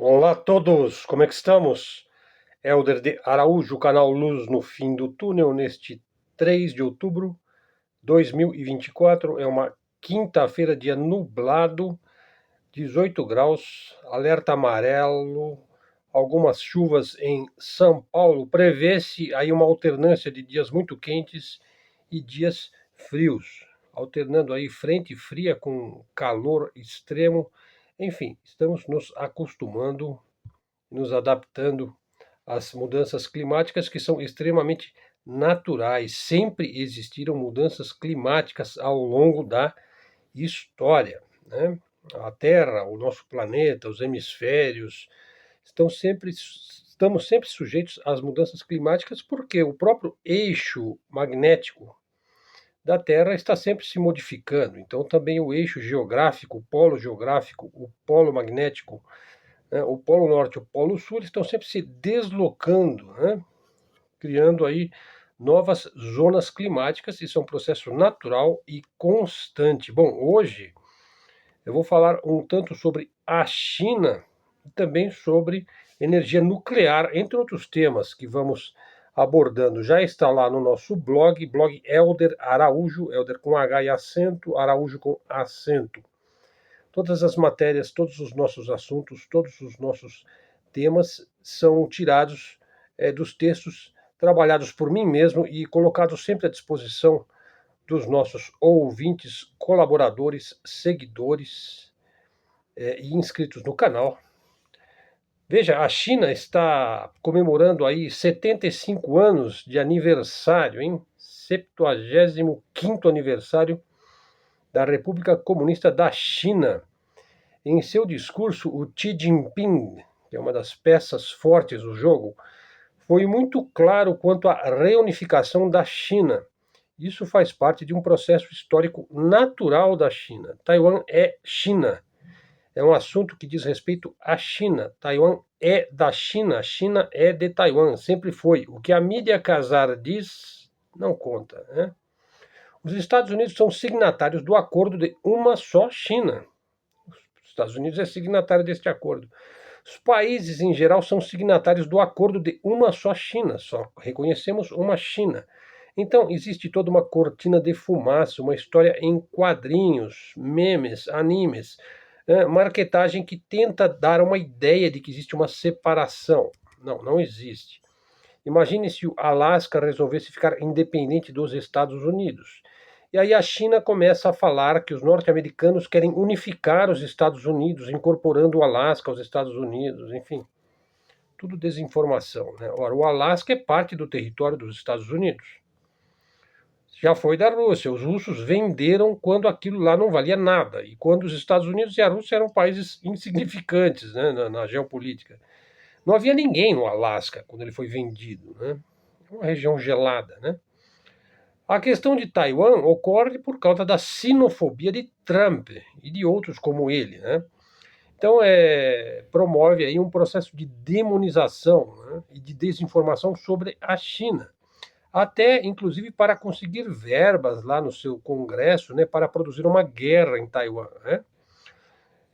Olá a todos, como é que estamos? Helder de Araújo, canal Luz no Fim do Túnel, neste 3 de outubro de 2024. É uma quinta-feira, dia nublado, 18 graus, alerta amarelo, algumas chuvas em São Paulo. Prevê-se aí uma alternância de dias muito quentes e dias frios, alternando aí frente fria com calor extremo. Enfim, estamos nos acostumando, nos adaptando às mudanças climáticas que são extremamente naturais. Sempre existiram mudanças climáticas ao longo da história, né? A Terra, o nosso planeta, os hemisférios estamos sempre sujeitos às mudanças climáticas porque o próprio eixo magnético da Terra está sempre se modificando. Então também o eixo geográfico, o polo magnético, né, o Polo Norte e o Polo Sul estão sempre se deslocando, né, criando aí novas zonas climáticas. Isso é um processo natural e constante. Bom, hoje eu vou falar um tanto sobre a China e também sobre energia nuclear, entre outros temas que vamos abordando. Já está lá no nosso blog Helder Araújo, Helder com H e acento, Araújo com acento. Todas as matérias, todos os nossos assuntos, todos os nossos temas são tirados dos textos trabalhados por mim mesmo e colocados sempre à disposição dos nossos ouvintes, colaboradores, seguidores e inscritos no canal. Veja, a China está comemorando aí 75 anos de aniversário, hein? 75º aniversário da República Comunista da China. Em seu discurso, o Xi Jinping, que é uma das peças fortes do jogo, foi muito claro quanto à reunificação da China. Isso faz parte de um processo histórico natural da China. Taiwan é China. É um assunto que diz respeito à China. Taiwan é da China, a China é de Taiwan, sempre foi. O que a mídia casar diz, não conta, né? Os Estados Unidos são signatários do acordo de uma só China. Os Estados Unidos é signatário deste acordo. Os países, em geral, são signatários do acordo de uma só China, só reconhecemos uma China. Então, existe toda uma cortina de fumaça, uma história em quadrinhos, memes, animes, marketagem que tenta dar uma ideia de que existe uma separação. Não, não existe. Imagine se o Alasca resolvesse ficar independente dos Estados Unidos. E aí a China começa a falar que os norte-americanos querem unificar os Estados Unidos, incorporando o Alasca aos Estados Unidos, enfim. Tudo desinformação, né? Ora, o Alasca é parte do território dos Estados Unidos. Já foi da Rússia. Os russos venderam quando aquilo lá não valia nada. E quando os Estados Unidos e a Rússia eram países insignificantes, né, na geopolítica. Não havia ninguém no Alasca quando ele foi vendido, né? Uma região gelada, né? A questão de Taiwan ocorre por causa da sinofobia de Trump e de outros como ele, né? Então, promove aí um processo de demonização, né, e de desinformação sobre a China, até inclusive para conseguir verbas lá no seu Congresso, né, para produzir uma guerra em Taiwan, né?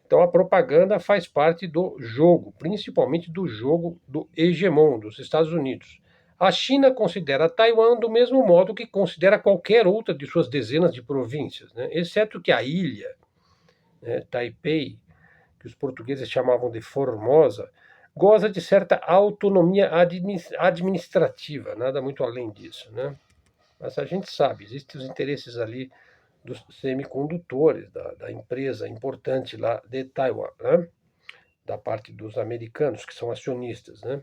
Então a propaganda faz parte do jogo, principalmente do jogo do hegemon dos Estados Unidos. A China considera Taiwan do mesmo modo que considera qualquer outra de suas dezenas de províncias, né? Exceto que a ilha, né, Taipei, que os portugueses chamavam de Formosa, goza de certa autonomia administrativa, nada muito além disso, né? Mas a gente sabe, existem os interesses ali dos semicondutores, da empresa importante lá de Taiwan, né? Da parte dos americanos, que são acionistas, né?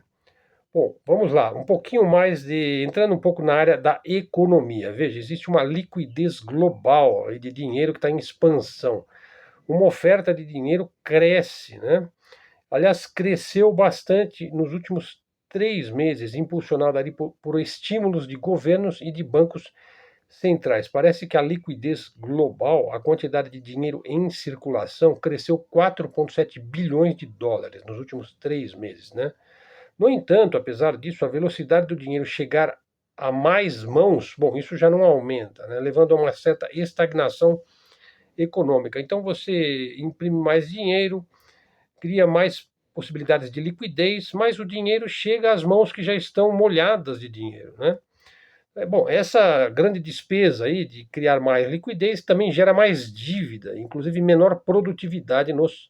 Bom, vamos lá, um pouquinho mais entrando um pouco na área da economia. Veja, existe uma liquidez global de dinheiro que está em expansão. Uma oferta de dinheiro cresce, né? Aliás, cresceu bastante nos últimos 3 meses, impulsionado ali por estímulos de governos e de bancos centrais. Parece que a liquidez global, a quantidade de dinheiro em circulação, cresceu 4,7 bilhões de dólares nos últimos 3 meses, né? No entanto, apesar disso, a velocidade do dinheiro chegar a mais mãos, bom, isso já não aumenta, né? Levando a uma certa estagnação econômica. Então você imprime mais dinheiro, cria mais possibilidades de liquidez, mais o dinheiro chega às mãos que já estão molhadas de dinheiro, né? Bom, essa grande despesa aí de criar mais liquidez também gera mais dívida, inclusive menor produtividade nos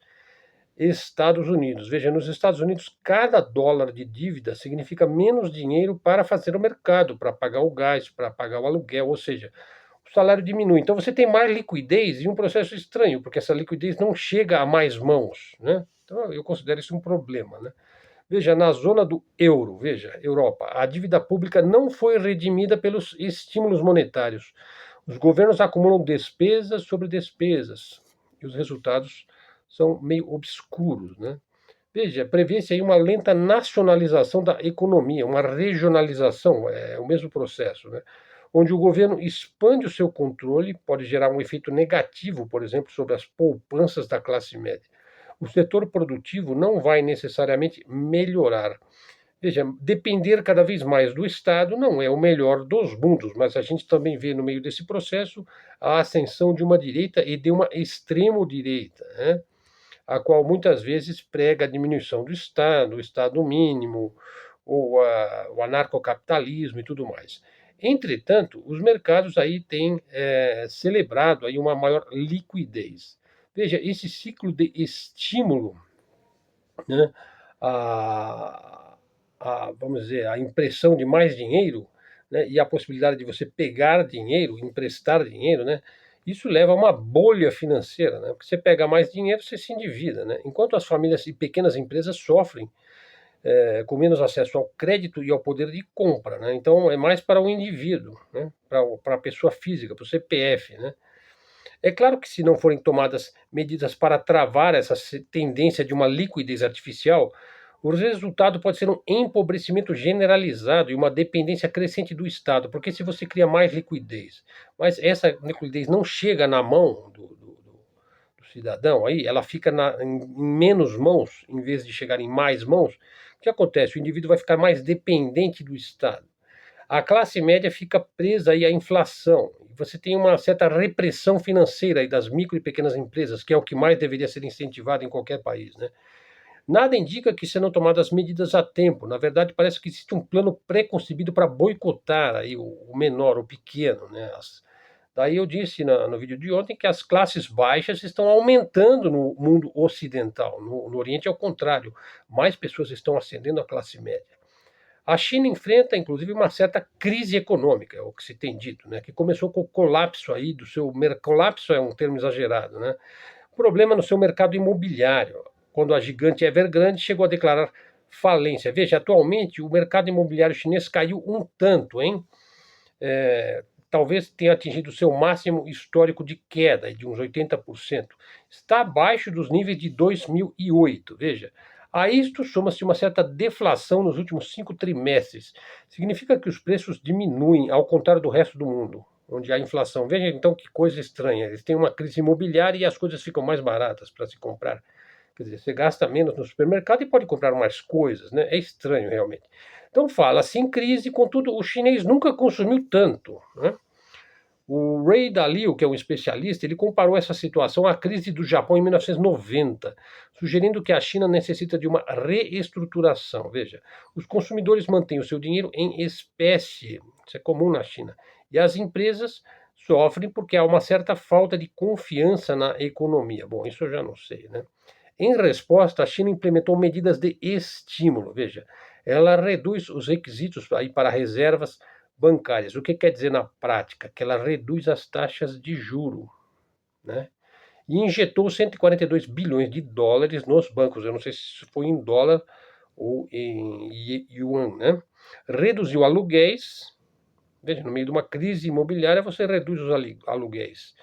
Estados Unidos. Veja, nos Estados Unidos, cada dólar de dívida significa menos dinheiro para fazer o mercado, para pagar o gás, para pagar o aluguel, ou seja, o salário diminui. Então você tem mais liquidez e um processo estranho, porque essa liquidez não chega a mais mãos, né? Então eu considero isso um problema, né? Veja, na zona do euro, veja, Europa, a dívida pública não foi redimida pelos estímulos monetários. Os governos acumulam despesas sobre despesas e os resultados são meio obscuros, né? Veja, prevê-se aí uma lenta nacionalização da economia, uma regionalização, é o mesmo processo, né? Onde o governo expande o seu controle, pode gerar um efeito negativo, por exemplo, sobre as poupanças da classe média. O setor produtivo não vai necessariamente melhorar. Veja, depender cada vez mais do Estado não é o melhor dos mundos, mas a gente também vê no meio desse processo a ascensão de uma direita e de uma extremo-direita, né? A qual muitas vezes prega a diminuição do Estado, o Estado mínimo, ou o anarcocapitalismo e tudo mais. Entretanto, os mercados aí têm celebrado aí uma maior liquidez. Veja, esse ciclo de estímulo, né, a, vamos dizer, a impressão de mais dinheiro, né, e a possibilidade de você pegar dinheiro, emprestar dinheiro, né, isso leva a uma bolha financeira, né, porque você pega mais dinheiro, você se endivida, né, enquanto as famílias e pequenas empresas sofrem com menos acesso ao crédito e ao poder de compra, né, então é mais para o indivíduo, né, para a pessoa física, para o CPF, né. É claro que se não forem tomadas medidas para travar essa tendência de uma liquidez artificial, o resultado pode ser um empobrecimento generalizado e uma dependência crescente do Estado, porque se você cria mais liquidez, mas essa liquidez não chega na mão do cidadão, aí ela fica em menos mãos, em vez de chegar em mais mãos, o que acontece? O indivíduo vai ficar mais dependente do Estado. A classe média fica presa aí à inflação. Você tem uma certa repressão financeira aí das micro e pequenas empresas, que é o que mais deveria ser incentivado em qualquer país, né? Nada indica que serão tomadas medidas a tempo. Na verdade, parece que existe um plano pré-concebido para boicotar aí o menor, o pequeno, né? Daí eu disse no vídeo de ontem que as classes baixas estão aumentando no mundo ocidental. No Oriente é o contrário. Mais pessoas estão ascendendo à classe média. A China enfrenta, inclusive, uma certa crise econômica, é o que se tem dito, né? Que começou com o colapso aí do seu colapso é um termo exagerado, né? Problema no seu mercado imobiliário, quando a gigante Evergrande chegou a declarar falência. Veja, atualmente o mercado imobiliário chinês caiu um tanto, hein? Talvez tenha atingido o seu máximo histórico de queda, de uns 80%. Está abaixo dos níveis de 2008. Veja, a isto soma-se uma certa deflação nos últimos 5 trimestres. Significa que os preços diminuem, ao contrário do resto do mundo, onde há inflação. Veja então que coisa estranha. Eles têm uma crise imobiliária e as coisas ficam mais baratas para se comprar. Quer dizer, você gasta menos no supermercado e pode comprar mais coisas, né? É estranho realmente. Então fala-se em crise, contudo, o chinês nunca consumiu tanto, né? O Ray Dalio, que é um especialista, ele comparou essa situação à crise do Japão em 1990, sugerindo que a China necessita de uma reestruturação. Veja, os consumidores mantêm o seu dinheiro em espécie, isso é comum na China, e as empresas sofrem porque há uma certa falta de confiança na economia. Bom, isso eu já não sei, né? Em resposta, a China implementou medidas de estímulo. Veja, ela reduz os requisitos aí para reservas bancárias. O que quer dizer na prática? Que ela reduz as taxas de juro, né? E injetou 142 bilhões de dólares nos bancos. Eu não sei se isso foi em dólar ou em yuan, né? Reduziu aluguéis. Veja, no meio de uma crise imobiliária, você reduz os aluguéis,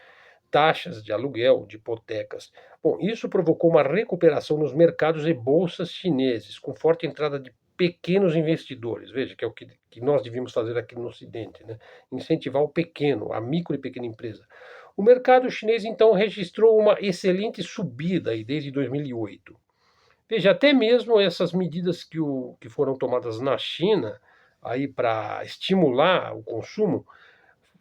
taxas de aluguel, de hipotecas. Bom, isso provocou uma recuperação nos mercados e bolsas chineses, com forte entrada de pequenos investidores. Veja, que é o que nós devíamos fazer aqui no Ocidente, né? Incentivar o pequeno, a micro e pequena empresa. O mercado chinês, então, registrou uma excelente subida aí desde 2008. Veja, até mesmo essas medidas que foram tomadas na China aí para estimular o consumo,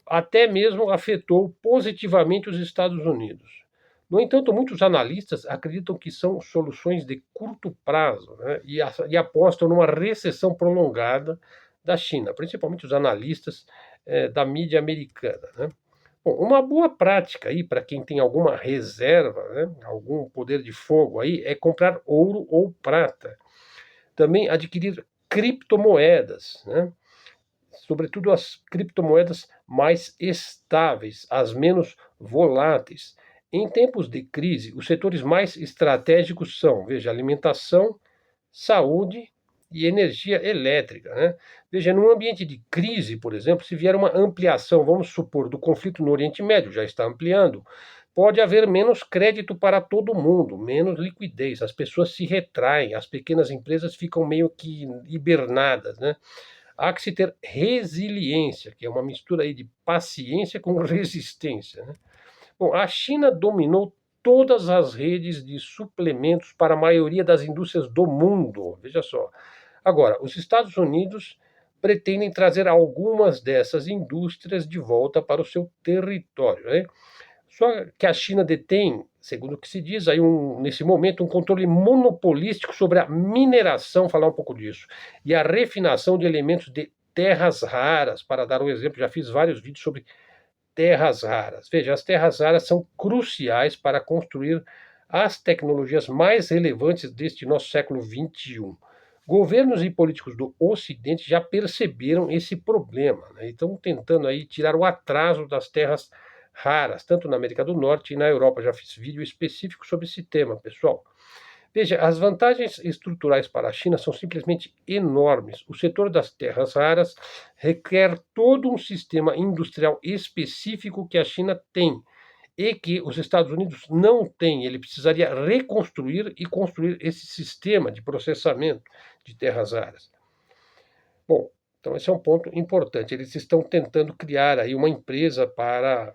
até mesmo afetou positivamente os Estados Unidos. No entanto, muitos analistas acreditam que são soluções de curto prazo, né, e apostam numa recessão prolongada da China, principalmente os analistas da mídia americana. Né. Bom, uma boa prática aí para quem tem alguma reserva, né, algum poder de fogo aí, é comprar ouro ou prata. Também adquirir criptomoedas, né, sobretudo as criptomoedas mais estáveis, as menos voláteis. Em tempos de crise, os setores mais estratégicos são, veja, alimentação, saúde e energia elétrica. Né? Veja, num ambiente de crise, por exemplo, se vier uma ampliação, vamos supor, do conflito no Oriente Médio, já está ampliando, pode haver menos crédito para todo mundo, menos liquidez, as pessoas se retraem, as pequenas empresas ficam meio que hibernadas, né? Há que se ter resiliência, que é uma mistura aí de paciência com resistência. Né? Bom, a China dominou todas as redes de suplementos para a maioria das indústrias do mundo. Veja só. Agora, os Estados Unidos pretendem trazer algumas dessas indústrias de volta para o seu território. Né? Só que a China detém, segundo o que se diz, aí nesse momento, um controle monopolístico sobre a mineração, falar um pouco disso, e a refinação de elementos de terras raras. Para dar um exemplo, já fiz vários vídeos sobre terras raras. Veja, as terras raras são cruciais para construir as tecnologias mais relevantes deste nosso século XXI. Governos e políticos do Ocidente já perceberam esse problema, né? E estão tentando aí tirar o atraso das terras raras, tanto na América do Norte e na Europa. Já fiz vídeo específico sobre esse tema, pessoal. Veja, as vantagens estruturais para a China são simplesmente enormes. O setor das terras raras requer todo um sistema industrial específico que a China tem e que os Estados Unidos não têm. Ele precisaria reconstruir e construir esse sistema de processamento de terras raras. Bom, então esse é um ponto importante. Eles estão tentando criar aí uma empresa para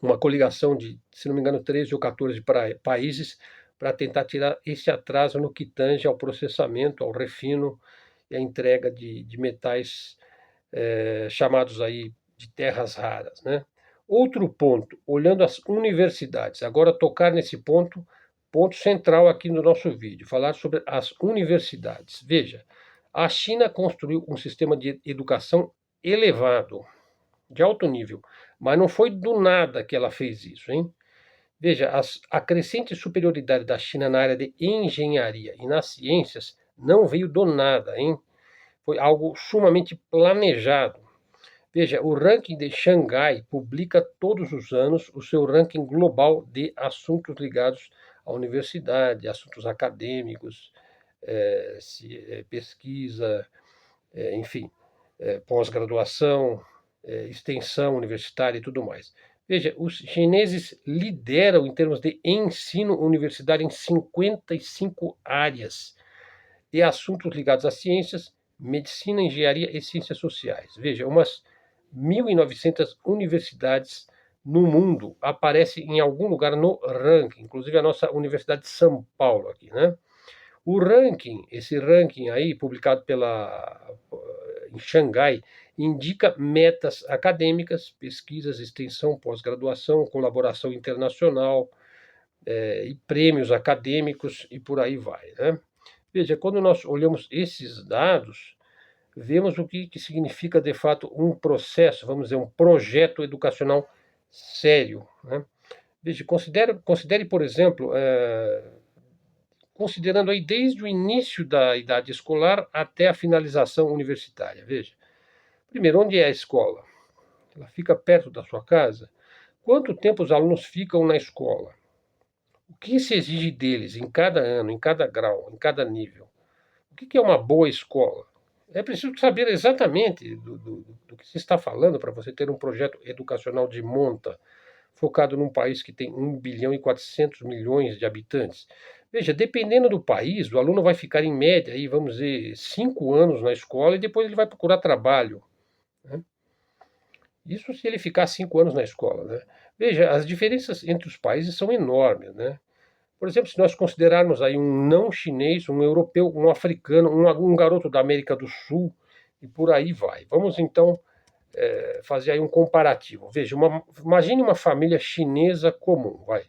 uma coligação de, se não me engano, 13 ou 14 países para tentar tirar esse atraso no que tange ao processamento, ao refino e à entrega de metais chamados aí de terras raras. Né? Outro ponto, olhando as universidades, agora tocar nesse ponto, ponto central aqui no nosso vídeo, falar sobre as universidades. Veja, a China construiu um sistema de educação elevado, de alto nível, mas não foi do nada que ela fez isso, hein? Veja, a crescente superioridade da China na área de engenharia e nas ciências não veio do nada, hein? Foi algo sumamente planejado. Veja, o ranking de Xangai publica todos os anos o seu ranking global de assuntos ligados à universidade, assuntos acadêmicos, pesquisa, enfim, pós-graduação, extensão universitária e tudo mais. Veja, os chineses lideram em termos de ensino universitário em 55 áreas e assuntos ligados às ciências, medicina, engenharia e ciências sociais. Veja, umas 1.900 universidades no mundo aparecem em algum lugar no ranking, inclusive a nossa Universidade de São Paulo aqui, né? O ranking, esse ranking aí, publicado em Xangai, indica metas acadêmicas, pesquisas, extensão, pós-graduação, colaboração internacional, e prêmios acadêmicos e por aí vai. Né? Veja, quando nós olhamos esses dados, vemos o que significa de fato um processo, vamos dizer, um projeto educacional sério. Né? Veja, considere, por exemplo, considerando aí desde o início da idade escolar até a finalização universitária. Veja, primeiro, onde é a escola? Ela fica perto da sua casa? Quanto tempo os alunos ficam na escola? O que se exige deles em cada ano, em cada grau, em cada nível? O que é uma boa escola? É preciso saber exatamente do que se está falando para você ter um projeto educacional de monta, focado num país que tem 1,4 bilhão de habitantes. Veja, dependendo do país, o aluno vai ficar em média, aí, vamos dizer, 5 anos na escola e depois ele vai procurar trabalho. Né? Isso se ele ficar 5 anos na escola. Né? Veja, as diferenças entre os países são enormes. Né? Por exemplo, se nós considerarmos aí um não chinês, um europeu, um africano, um garoto da América do Sul, e por aí vai. Vamos então fazer aí um comparativo. Veja, imagine uma família chinesa comum, vai.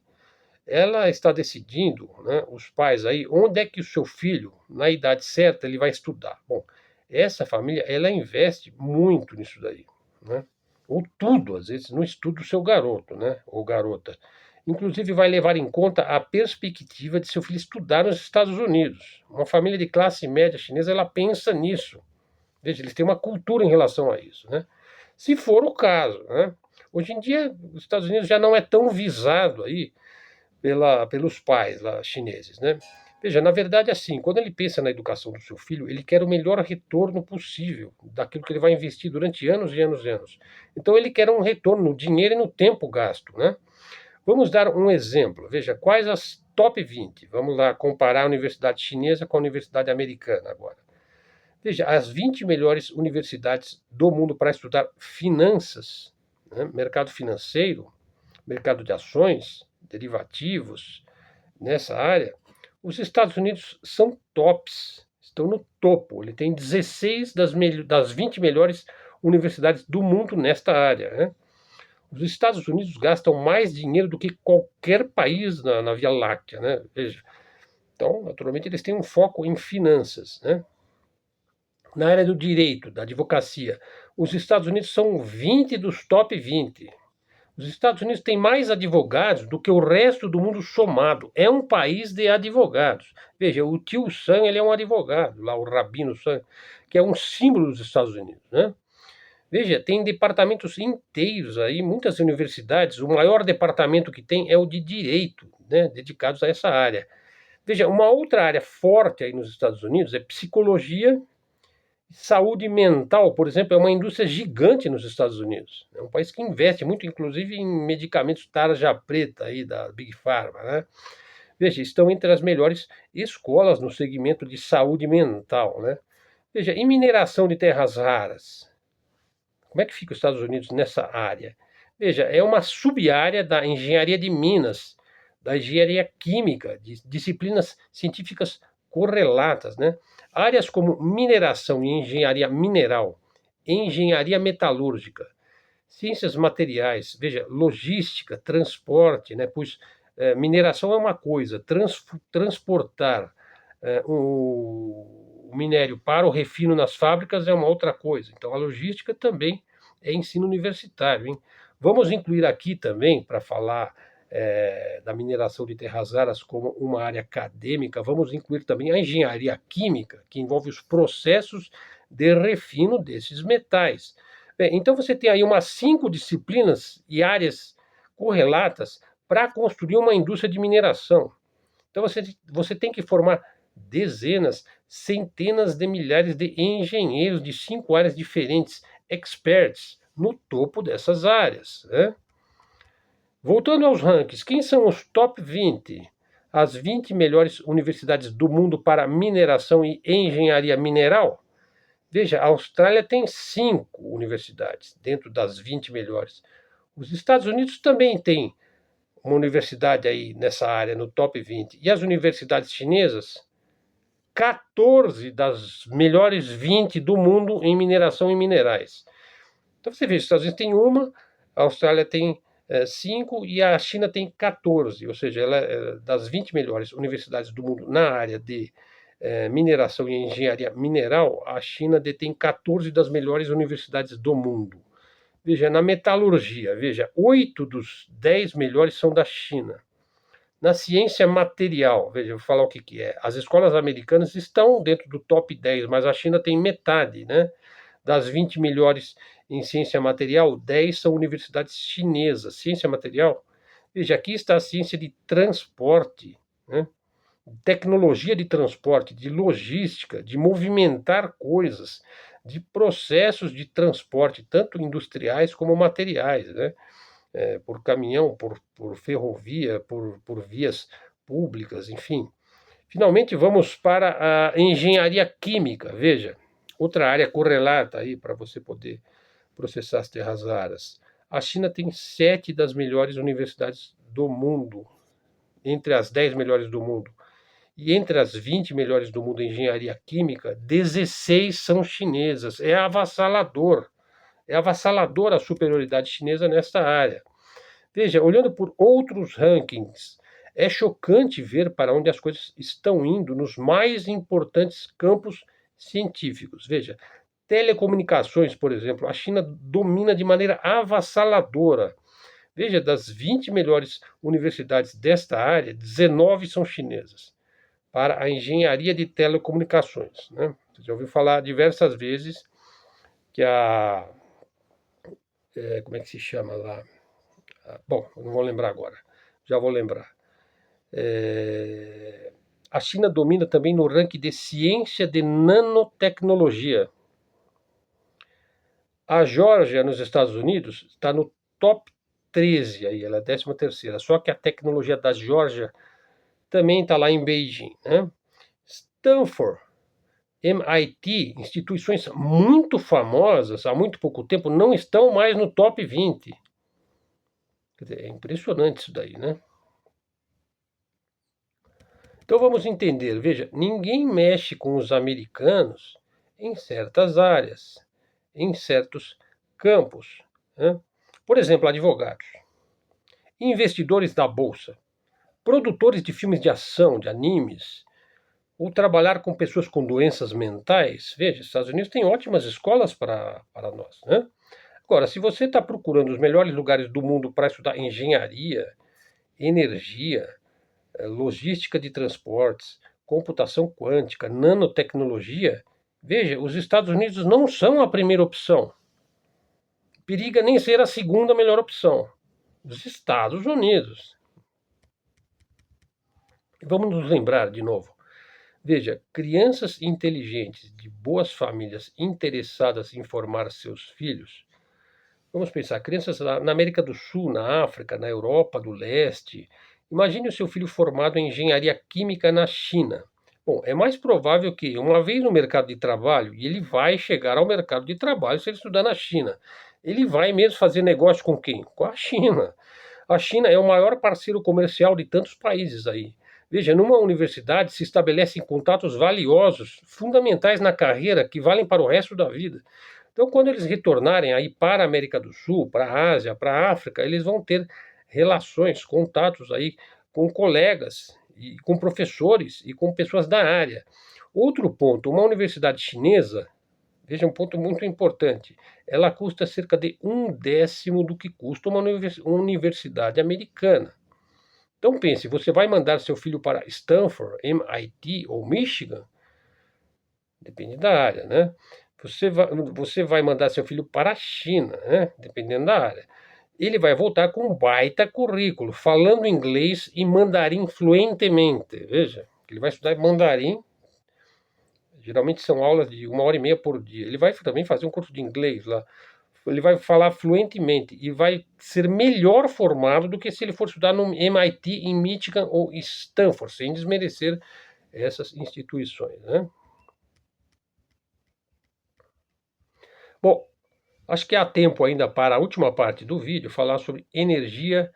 ela está decidindo, né, os pais aí, onde é que o seu filho, na idade certa, ele vai estudar. Bom, essa família, ela investe muito nisso daí, né? Ou tudo, às vezes, no estudo do seu garoto, né, ou garota. Inclusive, vai levar em conta a perspectiva de seu filho estudar nos Estados Unidos. Uma família de classe média chinesa, ela pensa nisso. Veja, eles têm uma cultura em relação a isso, né? Se for o caso, né? Hoje em dia, os Estados Unidos já não é tão visado aí pelos pais lá chineses, né? Veja, na verdade, assim, quando ele pensa na educação do seu filho, ele quer o melhor retorno possível daquilo que ele vai investir durante anos e anos e anos. Então, ele quer um retorno no dinheiro e no tempo gasto, né? Vamos dar um exemplo. Veja, quais as top 20? Vamos lá comparar a universidade chinesa com a universidade americana agora. Veja, as 20 melhores universidades do mundo para estudar finanças, né, mercado financeiro, mercado de ações, derivativos, nessa área, os Estados Unidos são tops, estão no topo. Ele tem 16 das 20 melhores universidades do mundo nesta área. Né? Os Estados Unidos gastam mais dinheiro do que qualquer país na Via Láctea. Né? Veja. Então, naturalmente, eles têm um foco em finanças. Né? Na área do direito, da advocacia, os Estados Unidos são 20 dos top 20. Os Estados Unidos têm mais advogados do que o resto do mundo somado. É um país de advogados. Veja, o tio Sam, ele é um advogado, lá o Rabino Sam, que é um símbolo dos Estados Unidos, né? Veja, tem departamentos inteiros aí, muitas universidades, o maior departamento que tem é o de direito, né, dedicados a essa área. Veja, uma outra área forte aí nos Estados Unidos é psicologia. Saúde mental, por exemplo, é uma indústria gigante nos Estados Unidos. É um país que investe muito, inclusive, em medicamentos tarja preta aí da Big Pharma, né? Veja, estão entre as melhores escolas no segmento de saúde mental, né? Veja, em mineração de terras raras, como é que fica os Estados Unidos nessa área? Veja, é uma sub-área da engenharia de minas, da engenharia química, de disciplinas científicas correlatas, né? Áreas como mineração e engenharia mineral, engenharia metalúrgica, ciências materiais, veja, logística, transporte, né? Pois mineração é uma coisa, transportar o minério para o refino nas fábricas é uma outra coisa. Então, a logística também é ensino universitário. Hein? Vamos incluir aqui também, para falar da mineração de terras raras como uma área acadêmica, vamos incluir também a engenharia química, que envolve os processos de refino desses metais. Bem, então, você tem aí umas 5 disciplinas e áreas correlatas para construir uma indústria de mineração. Então, você tem que formar dezenas, centenas de milhares de engenheiros de 5 áreas diferentes, experts, no topo dessas áreas. Né? Voltando aos rankings, quem são os top 20? As 20 melhores universidades do mundo para mineração e engenharia mineral? Veja, a Austrália tem 5 universidades dentro das 20 melhores. Os Estados Unidos também têm uma universidade aí nessa área, no top 20. E as universidades chinesas? 14 das melhores 20 do mundo em mineração e minerais. Então você vê, os Estados Unidos tem uma, a Austrália tem 5 e a China tem 14, ou seja, ela é das 20 melhores universidades do mundo na área de mineração e engenharia mineral, a China detém 14 das melhores universidades do mundo. Veja, na metalurgia, veja, 8 dos 10 melhores são da China. Na ciência material, veja, vou falar o que é. As escolas americanas estão dentro do top 10, mas a China tem metade, né? Das 20 melhores em ciência material, 10 são universidades chinesas. Ciência material, veja, aqui está a ciência de transporte, né? Tecnologia de transporte, de logística, de movimentar coisas, de processos de transporte, tanto industriais como materiais, né? Por caminhão, por ferrovia, por vias públicas, enfim. Finalmente, vamos para a engenharia química. Veja, outra área correlata aí para você poder processar as terras raras. A China tem 7 das melhores universidades do mundo, entre as 10 melhores do mundo. E entre as 20 melhores do mundo em engenharia química, 16 são chinesas. É avassalador. É avassaladora a superioridade chinesa nesta área. Veja, olhando por outros rankings, É chocante ver para onde as coisas estão indo nos mais importantes campos científicos. Veja, telecomunicações, por exemplo, a China domina de maneira avassaladora. Veja, das 20 melhores universidades desta área, 19 são chinesas, para a engenharia de telecomunicações, né? Você já ouviu falar diversas vezes que como é que se chama lá? Bom, não vou lembrar agora, já vou lembrar. É, a China domina também no ranking de ciência de nanotecnologia. A Geórgia, nos Estados Unidos, está no top 13, aí, ela é a 13ª. Só que a tecnologia da Geórgia também está lá em Beijing, né? Stanford, MIT, instituições muito famosas há muito pouco tempo, não estão mais no top 20. Quer dizer, é impressionante isso daí, né? Então vamos entender, veja, ninguém mexe com os americanos em certas áreas, em certos campos, né? Por exemplo, advogados, investidores da bolsa, produtores de filmes de ação, de animes, ou trabalhar com pessoas com doenças mentais. Veja, os Estados Unidos tem ótimas escolas para nós, né? Agora, se você está procurando os melhores lugares do mundo para estudar engenharia, energia, logística de transportes, computação quântica, nanotecnologia, veja, os Estados Unidos não são a primeira opção. Periga nem ser a segunda melhor opção. Os Estados Unidos. Vamos nos lembrar de novo. Veja, crianças inteligentes de boas famílias interessadas em formar seus filhos. Vamos pensar, crianças na América do Sul, na África, na Europa do Leste. Imagine o seu filho formado em engenharia química na China. Bom, é mais provável que, uma vez no mercado de trabalho, e ele vai chegar ao mercado de trabalho se ele estudar na China, ele vai mesmo fazer negócio com quem? Com a China. A China é o maior parceiro comercial de tantos países aí. Veja, numa universidade se estabelecem contatos valiosos, fundamentais na carreira, que valem para o resto da vida. Então, quando eles retornarem aí para a América do Sul, para a Ásia, para a África, eles vão ter relações, contatos aí com colegas, e com professores e com pessoas da área. Outro ponto, uma universidade chinesa, veja um ponto muito importante, ela custa cerca de 1/10 do que custa uma universidade americana. Então pense, você vai mandar seu filho para Stanford, MIT ou Michigan? Depende da área, né? Você vai mandar seu filho para a China, né? Dependendo da área. Ele vai voltar com um baita currículo, falando inglês e mandarim fluentemente. Veja, ele vai estudar mandarim. Geralmente são aulas de 1h30 por dia. Ele vai também fazer um curso de inglês lá. Ele vai falar fluentemente e vai ser melhor formado do que se ele for estudar no MIT, em Michigan ou Stanford, sem desmerecer essas instituições, né? Bom, acho que há tempo ainda para a última parte do vídeo falar sobre energia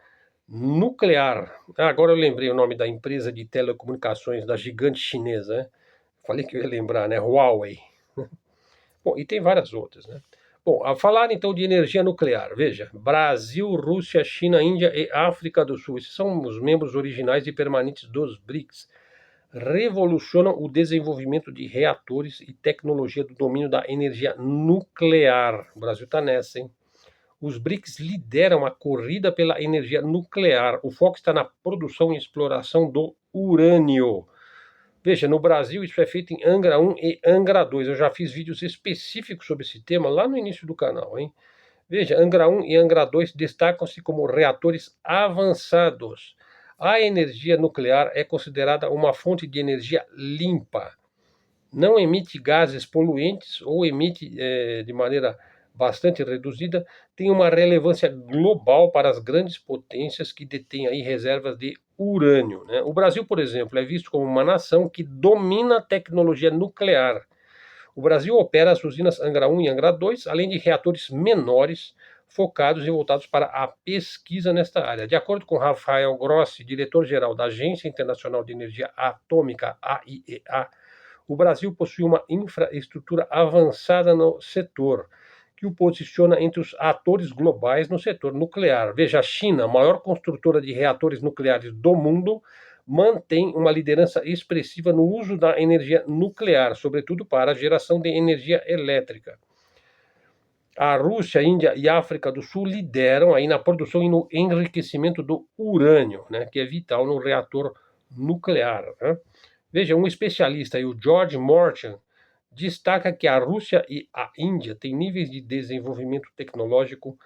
nuclear. Agora eu lembrei o nome da empresa de telecomunicações da gigante chinesa, né? Falei que eu ia lembrar, né? Huawei. Bom, e tem várias outras, né? Bom, a falar então de energia nuclear, veja, Brasil, Rússia, China, Índia e África do Sul, esses são os membros originais e permanentes dos BRICS, revolucionam o desenvolvimento de reatores e tecnologia do domínio da energia nuclear. O Brasil está nessa, hein? Os BRICS lideram a corrida pela energia nuclear. O foco está na produção e exploração do urânio. Veja, no Brasil isso é feito em Angra 1 e Angra 2. Eu já fiz vídeos específicos sobre esse tema lá no início do canal, hein? Veja, Angra 1 e Angra 2 destacam-se como reatores avançados. A energia nuclear é considerada uma fonte de energia limpa. Não emite gases poluentes ou emite de maneira bastante reduzida, tem uma relevância global para as grandes potências que detêm aí reservas de urânio, né? O Brasil, por exemplo, é visto como uma nação que domina a tecnologia nuclear. O Brasil opera as usinas Angra 1 e Angra 2, além de reatores menores focados e voltados para a pesquisa nesta área. De acordo com Rafael Grossi, diretor-geral da Agência Internacional de Energia Atômica, AIEA, o Brasil possui uma infraestrutura avançada no setor, que o posiciona entre os atores globais no setor nuclear. Veja, a China, a maior construtora de reatores nucleares do mundo, mantém uma liderança expressiva no uso da energia nuclear, sobretudo para a geração de energia elétrica. A Rússia, a Índia e a África do Sul lideram aí na produção e no enriquecimento do urânio, né, que é vital no reator nuclear. Né? Veja, um especialista, aí, o George Morton, destaca que a Rússia e a Índia têm níveis de desenvolvimento tecnológico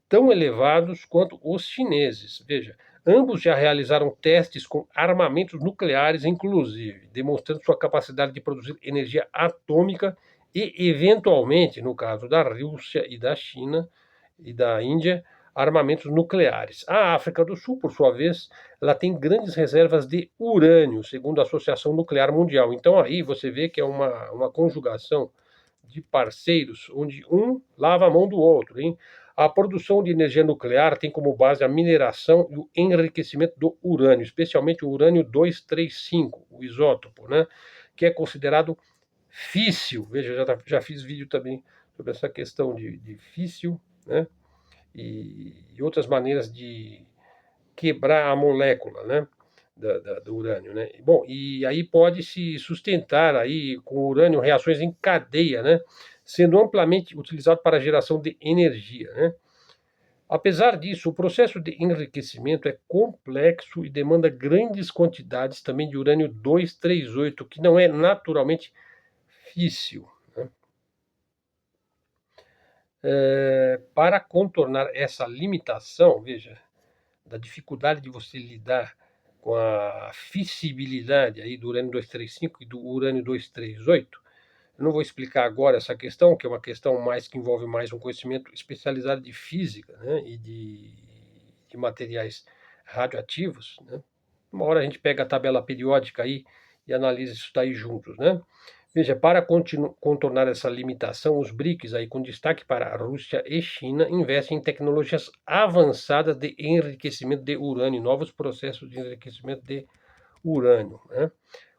tão elevados quanto os chineses. Veja, ambos já realizaram testes com armamentos nucleares, inclusive, demonstrando sua capacidade de produzir energia atômica e, eventualmente, no caso da Rússia e da China e da Índia, armamentos nucleares. A África do Sul, por sua vez, ela tem grandes reservas de urânio, segundo a Associação Nuclear Mundial. Então aí você vê que é uma conjugação de parceiros, onde um lava a mão do outro, hein? A produção de energia nuclear tem como base a mineração e o enriquecimento do urânio, especialmente o urânio 235, o isótopo, né? Que é considerado físsil. Veja, já fiz vídeo também sobre essa questão de físsil, né? E outras maneiras de quebrar a molécula, né? Do urânio, né? Bom, e aí pode se sustentar aí com o urânio reações em cadeia, né? Sendo amplamente utilizado para a geração de energia, né? Apesar disso, o processo de enriquecimento é complexo e demanda grandes quantidades também de urânio 238, que não é naturalmente físsil. Né? Para contornar essa limitação, veja, da dificuldade de você lidar com a fissibilidade aí do urânio 235 e do urânio 238. Eu não vou explicar agora essa questão, que é uma questão mais que envolve mais um conhecimento especializado de física, né, e de materiais radioativos, né. Uma hora a gente pega a tabela periódica aí e analisa isso daí juntos, né. Veja, para contornar essa limitação, os BRICS, aí, com destaque para a Rússia e China, investem em tecnologias avançadas de enriquecimento de urânio, novos processos de enriquecimento de urânio. Né?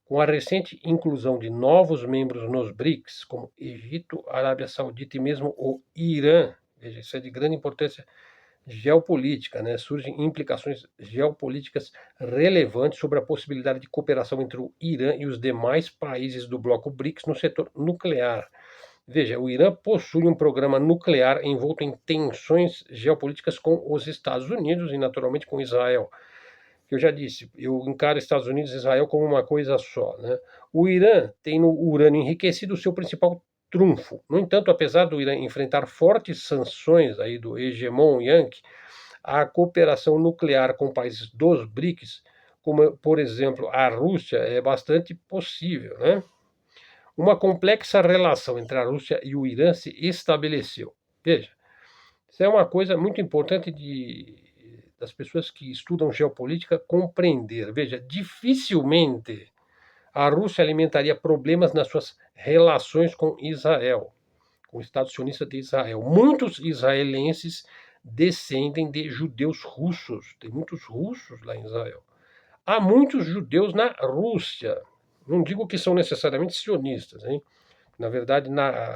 Com a recente inclusão de novos membros nos BRICS, como Egito, Arábia Saudita e mesmo o Irã, veja, isso é de grande importância geopolítica, né? Surgem implicações geopolíticas relevantes sobre a possibilidade de cooperação entre o Irã e os demais países do bloco BRICS no setor nuclear. Veja, o Irã possui um programa nuclear envolto em tensões geopolíticas com os Estados Unidos e, naturalmente, com Israel. Eu já disse, eu encaro Estados Unidos e Israel como uma coisa só. Né? O Irã tem no urânio enriquecido o seu principal trunfo. No entanto, apesar do Irã enfrentar fortes sanções aí do hegemon Yankee, a cooperação nuclear com países dos BRICS, como por exemplo a Rússia, é bastante possível. Né? Uma complexa relação entre a Rússia e o Irã se estabeleceu. Veja, isso é uma coisa muito importante das pessoas que estudam geopolítica compreender. Veja, dificilmente a Rússia alimentaria problemas nas suas relações com Israel, com o Estado sionista de Israel. Muitos israelenses descendem de judeus russos, tem muitos russos lá em Israel. Há muitos judeus na Rússia. Não digo que são necessariamente sionistas, hein? Na verdade,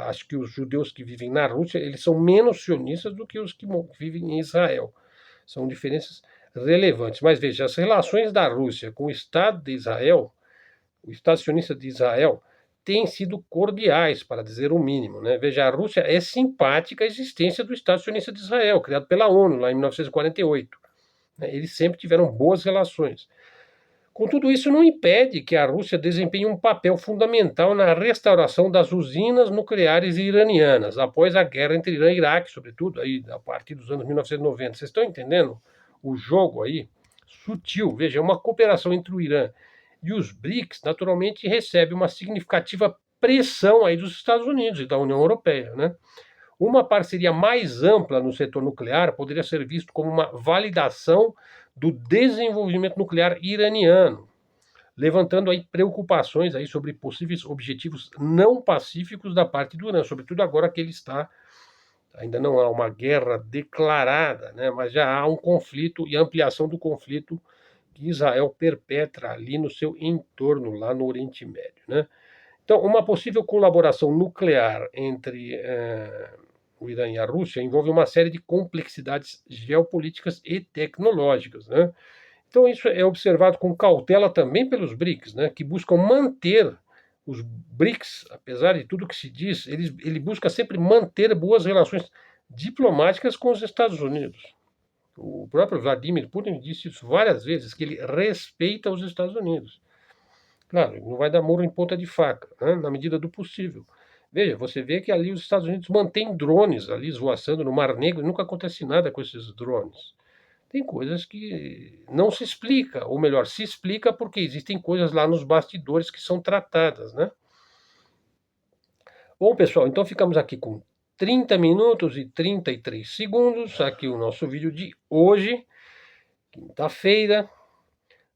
acho que os judeus que vivem na Rússia, eles são menos sionistas do que os que vivem em Israel. São diferenças relevantes. Mas veja, as relações da Rússia com o Estado de Israel, o Estado sionista de Israel, têm sido cordiais, para dizer o mínimo. Né? Veja, a Rússia é simpática à existência do Estado sionista de Israel, criado pela ONU lá em 1948. Né? Eles sempre tiveram boas relações. Contudo, isso não impede que a Rússia desempenhe um papel fundamental na restauração das usinas nucleares iranianas, após a guerra entre Irã e Iraque, sobretudo aí, a partir dos anos 1990. Vocês estão entendendo o jogo aí? Sutil. Veja, uma cooperação entre o Irã e os BRICS, naturalmente, recebe uma significativa pressão aí dos Estados Unidos e da União Europeia, né? Uma parceria mais ampla no setor nuclear poderia ser visto como uma validação do desenvolvimento nuclear iraniano, levantando aí preocupações aí sobre possíveis objetivos não pacíficos da parte do Irã, sobretudo agora que ele está, ainda não há uma guerra declarada, né, mas já há um conflito e ampliação do conflito que Israel perpetra ali no seu entorno, lá no Oriente Médio. Né? Então, uma possível colaboração nuclear entre o Irã e a Rússia, envolve uma série de complexidades geopolíticas e tecnológicas, né? Então isso é observado com cautela também pelos BRICS, né, que buscam manter os BRICS, apesar de tudo que se diz, ele busca sempre manter boas relações diplomáticas com os Estados Unidos. O próprio Vladimir Putin disse isso várias vezes, que ele respeita os Estados Unidos. Claro, ele não vai dar muro em ponta de faca, né, na medida do possível. Veja, você vê que ali os Estados Unidos mantêm drones ali esvoaçando no Mar Negro e nunca acontece nada com esses drones. Tem coisas que não se explica, ou melhor, se explica porque existem coisas lá nos bastidores que são tratadas, né? Bom, pessoal, então ficamos aqui com 30 minutos e 33 segundos. Aqui o nosso vídeo de hoje, quinta-feira,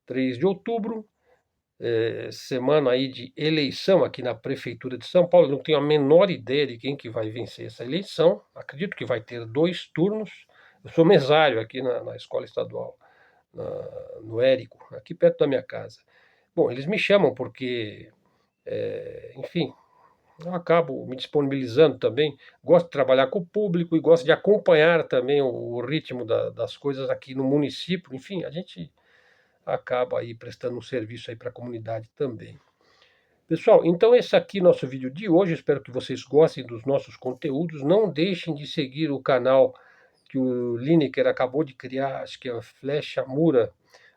3 de outubro, semana aí de eleição aqui na Prefeitura de São Paulo. Eu não tenho a menor ideia de quem que vai vencer essa eleição. Acredito que vai ter 2 turnos. Eu sou mesário aqui na escola estadual, no Érico, aqui perto da minha casa. Bom, eles me chamam porque, enfim, eu acabo me disponibilizando também. Gosto de trabalhar com o público e gosto de acompanhar também o ritmo das coisas aqui no município. Enfim, a gente acaba aí prestando um serviço aí para a comunidade também. Pessoal, então esse aqui é nosso vídeo de hoje. Espero que vocês gostem dos nossos conteúdos. Não deixem de seguir o canal que o Lineker acabou de criar, acho que é a Flecha Mura.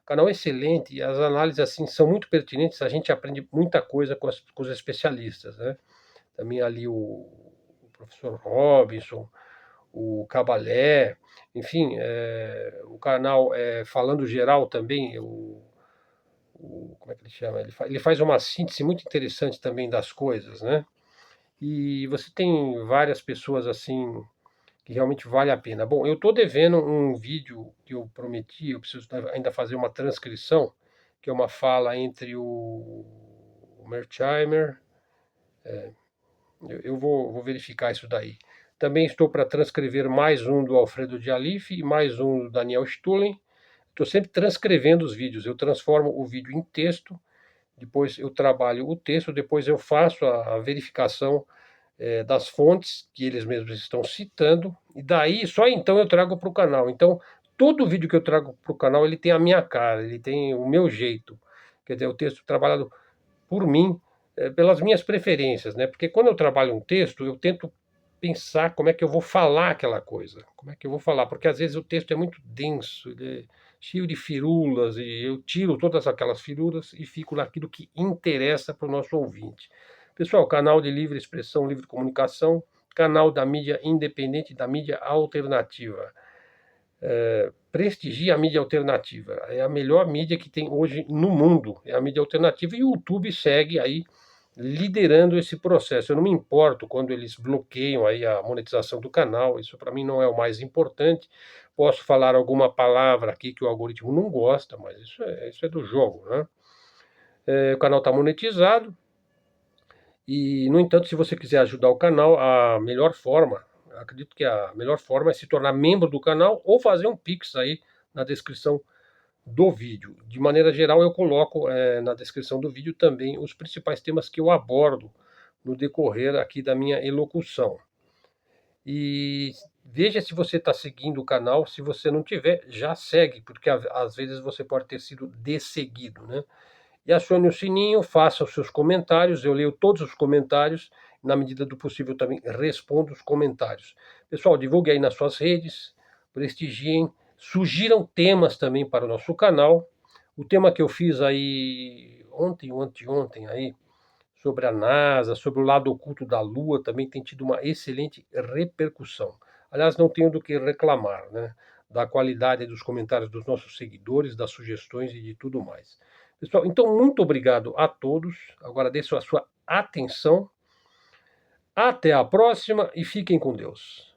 Canal excelente e as análises assim são muito pertinentes. A gente aprende muita coisa com os especialistas, né? Também ali o professor Robinson, o Cabalé, enfim, o canal Falando Geral também, como é que ele chama? Ele faz uma síntese muito interessante também das coisas, né? E você tem várias pessoas assim que realmente vale a pena. Bom, eu estou devendo um vídeo que eu prometi, eu preciso ainda fazer uma transcrição, que é uma fala entre o Mersheimer. Eu vou verificar isso daí. Também estou para transcrever mais um do Alfredo de Alif e mais um do Daniel Stullen. Estou sempre transcrevendo os vídeos. Eu transformo o vídeo em texto, depois eu trabalho o texto, depois eu faço a verificação das fontes que eles mesmos estão citando, e daí só então eu trago para o canal. Então, todo vídeo que eu trago para o canal, ele tem a minha cara, ele tem o meu jeito. Quer dizer, o texto trabalhado por mim, pelas minhas preferências, né? Porque quando eu trabalho um texto, eu tento pensar como é que eu vou falar aquela coisa, como é que eu vou falar, porque às vezes o texto é muito denso, ele é cheio de firulas, e eu tiro todas aquelas firulas e fico naquilo que interessa para o nosso ouvinte. Pessoal, canal de livre expressão, livre comunicação, canal da mídia independente, da mídia alternativa. Prestigie a mídia alternativa. É a melhor mídia que tem hoje no mundo, é a mídia alternativa, e o YouTube segue aí liderando esse processo. Eu não me importo quando eles bloqueiam aí a monetização do canal, isso para mim não é o mais importante. Posso falar alguma palavra aqui que o algoritmo não gosta, mas isso é do jogo, né? O canal está monetizado e, no entanto, se você quiser ajudar o canal, a melhor forma, acredito que a melhor forma é se tornar membro do canal ou fazer um Pix aí na descrição do vídeo. De maneira geral, eu coloco na descrição do vídeo também os principais temas que eu abordo no decorrer aqui da minha elocução. E veja se você está seguindo o canal. Se você não tiver, já segue, porque às vezes você pode ter sido desseguido, né? E acione o sininho, faça os seus comentários. Eu leio todos os comentários. Na medida do possível, também respondo os comentários. Pessoal, divulgue aí nas suas redes, prestigiem, sugiram temas também para o nosso canal. O tema que eu fiz aí ontem ou anteontem aí, sobre a NASA, sobre o lado oculto da Lua, também tem tido uma excelente repercussão. Aliás, não tenho do que reclamar, né? Da qualidade dos comentários dos nossos seguidores, das sugestões e de tudo mais. Pessoal, então muito obrigado a todos. Agora agradeço a sua atenção. Até a próxima e fiquem com Deus.